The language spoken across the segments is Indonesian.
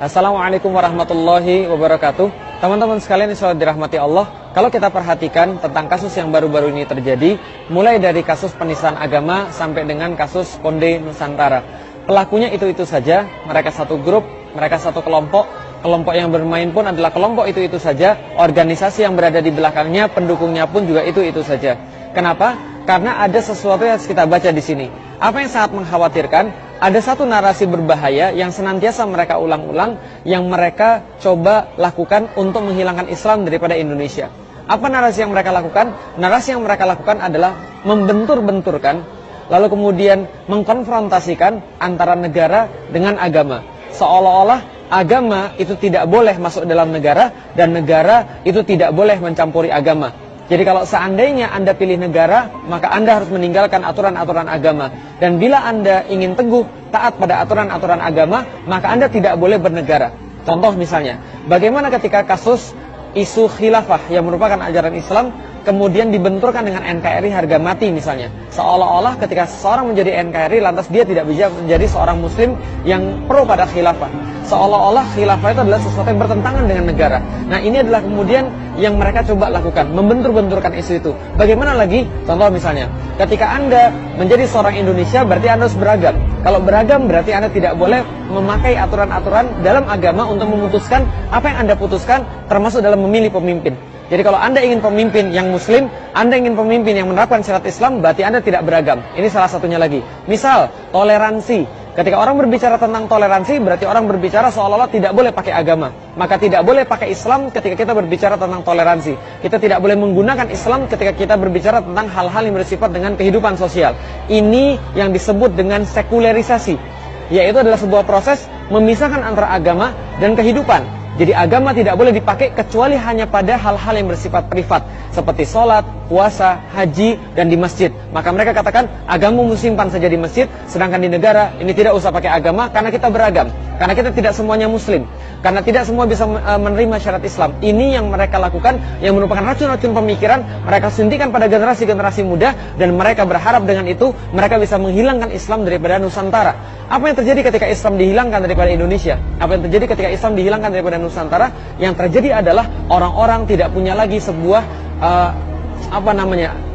Assalamualaikum warahmatullahi wabarakatuh. Teman-teman sekalian yang dirahmati Allah, kalau kita perhatikan tentang kasus yang baru-baru ini terjadi, mulai dari kasus penistaan agama sampai dengan kasus Konde Nusantara. Pelakunya itu-itu saja, mereka satu grup, mereka satu kelompok. Kelompok yang bermain pun adalah kelompok itu-itu saja. Organisasi yang berada di belakangnya, pendukungnya pun juga itu-itu saja. Kenapa? Karena ada sesuatu yang harus kita baca di sini. Apa yang sangat mengkhawatirkan? Ada satu narasi berbahaya yang senantiasa mereka ulang-ulang, yang mereka coba lakukan untuk menghilangkan Islam daripada Indonesia. Apa narasi yang mereka lakukan? Narasi yang mereka lakukan adalah membentur-benturkan, lalu kemudian mengkonfrontasikan antara negara dengan agama. Seolah-olah agama itu tidak boleh masuk dalam negara, dan negara itu tidak boleh mencampuri agama. Jadi kalau seandainya Anda pilih negara, maka Anda harus meninggalkan aturan-aturan agama. Dan bila Anda ingin teguh taat pada aturan-aturan agama, maka Anda tidak boleh bernegara. Contoh misalnya, bagaimana ketika kasus isu khilafah yang merupakan ajaran Islam, kemudian dibenturkan dengan NKRI harga mati misalnya. Seolah-olah ketika seseorang menjadi NKRI, lantas dia tidak bisa menjadi seorang muslim yang pro pada khilafah. Seolah-olah khilafah itu adalah sesuatu yang bertentangan dengan negara. Nah, ini adalah kemudian yang mereka coba lakukan, membentur-benturkan isu itu. Bagaimana lagi? Contoh misalnya, ketika Anda menjadi seorang Indonesia, berarti Anda harus beragam. Kalau beragam, berarti Anda tidak boleh memakai aturan-aturan dalam agama untuk memutuskan apa yang Anda putuskan, termasuk dalam memilih pemimpin. Jadi kalau Anda ingin pemimpin yang muslim, Anda ingin pemimpin yang menerapkan syariat Islam, berarti Anda tidak beragam. Ini salah satunya lagi. Misal, toleransi. Ketika orang berbicara tentang toleransi, berarti orang berbicara seolah-olah tidak boleh pakai agama. Maka tidak boleh pakai Islam ketika kita berbicara tentang toleransi. Kita tidak boleh menggunakan Islam ketika kita berbicara tentang hal-hal yang bersifat dengan kehidupan sosial. Ini yang disebut dengan sekularisasi. Yaitu adalah sebuah proses memisahkan antara agama dan kehidupan. Jadi agama tidak boleh dipakai kecuali hanya pada hal-hal yang bersifat privat, seperti sholat, puasa, haji, dan di masjid. Maka mereka katakan, agamamu simpan saja di masjid, sedangkan di negara ini tidak usah pakai agama karena kita beragam. Karena kita tidak semuanya muslim. Karena tidak semua bisa menerima syariat Islam. Ini yang mereka lakukan, yang merupakan racun-racun pemikiran, mereka suntikan pada generasi-generasi muda, dan mereka berharap dengan itu, mereka bisa menghilangkan Islam daripada Nusantara. Apa yang terjadi ketika Islam dihilangkan daripada Indonesia? Apa yang terjadi ketika Islam dihilangkan daripada Nusantara? Yang terjadi adalah orang-orang tidak punya lagi sebuah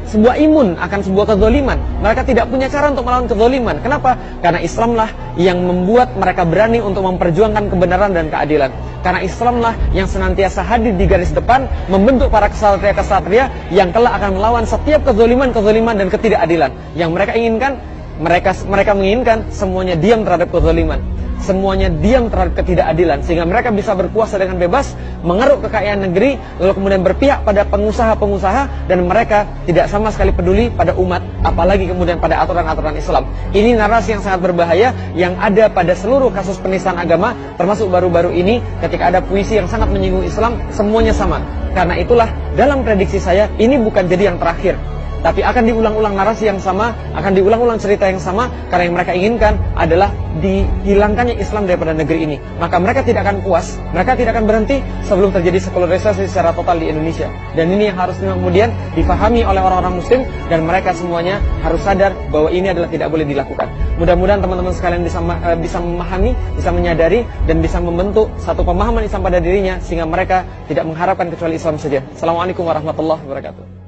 sebuah imun akan sebuah kezaliman. Mereka tidak punya cara untuk melawan kezaliman. Kenapa? Karena Islamlah yang membuat mereka berani untuk memperjuangkan kebenaran dan keadilan. Karena Islamlah yang senantiasa hadir di garis depan, membentuk para kesatria-kesatria yang kelak akan melawan setiap kezaliman dan ketidakadilan. Yang mereka inginkan, mereka menginginkan semuanya diam terhadap kezaliman, semuanya diam terhadap ketidakadilan, sehingga mereka bisa berkuasa dengan bebas, mengeruk kekayaan negeri, lalu kemudian berpihak pada pengusaha-pengusaha, dan mereka tidak sama sekali peduli pada umat, apalagi kemudian pada aturan-aturan Islam. Ini narasi yang sangat berbahaya yang ada pada seluruh kasus penistaan agama, termasuk baru-baru ini ketika ada puisi yang sangat menyinggung Islam, semuanya sama. Karena itulah dalam prediksi saya, ini bukan jadi yang terakhir, tapi akan diulang-ulang narasi yang sama, akan diulang-ulang cerita yang sama, karena yang mereka inginkan adalah dihilangkannya Islam daripada negeri ini. Maka mereka tidak akan puas, mereka tidak akan berhenti sebelum terjadi sekularisasi secara total di Indonesia. Dan ini yang harus kemudian difahami oleh orang-orang muslim, dan mereka semuanya harus sadar bahwa ini adalah tidak boleh dilakukan. Mudah-mudahan teman-teman sekalian bisa memahami, bisa menyadari, dan bisa membentuk satu pemahaman Islam pada dirinya, sehingga mereka tidak mengharapkan kecuali Islam saja. Assalamualaikum warahmatullahi wabarakatuh.